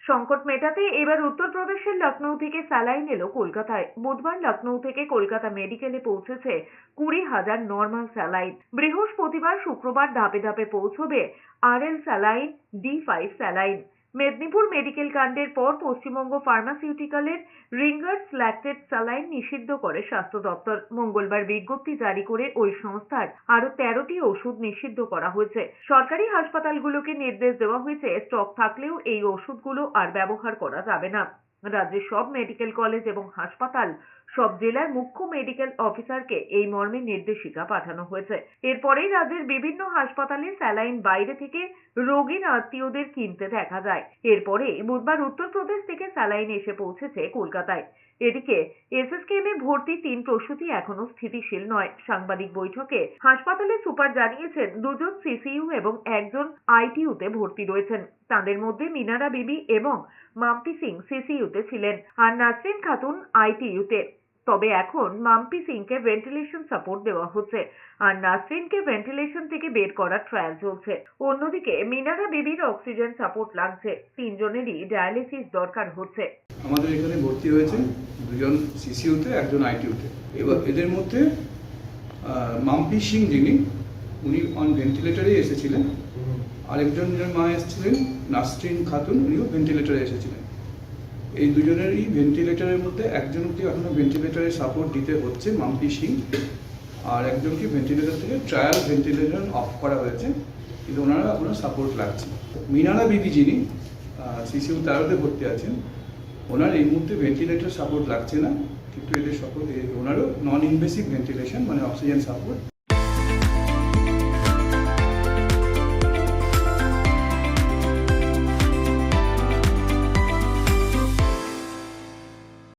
সংকট মেটাতে এবার উত্তরপ্রদেশের লখনৌ থেকে স্যালাইন এলো কলকাতায়। বুধবার লখনৌ থেকে কলকাতা মেডিকেলে পৌঁছেছে 20,000 নর্মাল স্যালাইন। বৃহস্পতিবার শুক্রবার ধাপে ধাপে পৌঁছবে RL saline, D5 saline. Medinipur medical কাণ্ডের পর পশ্চিমবঙ্গ ফার্মাসিউটিক্যালের রিঙ্গার্স ল্যাকটেট স্যালাইন নিষিদ্ধ করে স্বাস্থ্য দপ্তর। মঙ্গলবার বিজ্ঞপ্তি জারি করে ওই সংস্থার আরো 13টি ওষুধ নিষিদ্ধ করা হয়েছে। সরকারি হাসপাতালগুলোকে নির্দেশ দেওয়া হয়েছে স্টক থাকলেও এই ওষুধগুলো আর ব্যবহার করা যাবে না। রাজ্যের সব মেডিকেল কলেজ এবং হাসপাতাল, সব জেলার মুখ্য মেডিকেল অফিসারকে এই মর্মে নির্দেশিকা পাঠানো হয়েছে। এরপরেই রাজ্যের বিভিন্ন হাসপাতালে স্যালাইন বাইরে থেকে রোগীর আত্মীয়দের কিনতে দেখা যায়। এরপরে বুধবার উত্তরপ্রদেশ থেকে স্যালাইন এসে পৌঁছেছে কলকাতায়। এদিকে এসএসকেএমে ভর্তি 3 প্রসূতি এখনো স্থিতিশীল নয়। সাংবাদিক বৈঠকে হাসপাতালের সুপার জানিয়েছেন 2 জন সিসিইউ এবং 1 জন আইটিইউতে ভর্তি রয়েছেন। তাদের মধ্যে মিনারা বিবি এবং মাম্পি সিং সিসিইউতে ছিলেন আর নাসরিন খাতুন আইটিইউতে। তবে এখন মাম্পি সিংকে ভেন্টিলেশন সাপোর্ট দেওয়া হচ্ছে আর নাসরিনকে ভেন্টিলেশন থেকে বের করার ট্রায়াল চলছে। অন্যদিকে মিনারা বিবির অক্সিজেন সাপোর্ট লাগছে, 3 জনেরই ডায়ালিসিস দরকার হচ্ছে। আমাদের এখানে ভর্তি হয়েছে 2 জন সিসিইউতে, 1 জন আইটিইউতে। এবার এদের মধ্যে মাম্পি সিং যিনি, উনি অন ভেন্টিলেটরে এসেছিলেন। আরেকজন মা এসেছিলেন নাসরিন খাতুন, উনিও ভেন্টিলেটরে এসেছিলেন। এই দুজনেরই ভেন্টিলেটরের মধ্যে একজনকে এখনো ভেন্টিলেটরে সাপোর্ট দিতে হচ্ছে, মাম্পি সিং, আর একজনকে ভেন্টিলেটর থেকে ট্রায়াল ভেন্টিলেটর অফ করা হয়েছে, কিন্তু ওনারা এখনো সাপোর্ট লাগছে। মিনারা বিবি যিনি সিসিইউ 13তে ভর্তি আছেন, ওনার এই মুহূর্তে ভেন্টিলেটর সাপোর্ট লাগছে না, কিন্তু এদের ওনারও নন ইনভেসিভ ভেন্টিলেশন মানে অক্সিজেন সাপোর্ট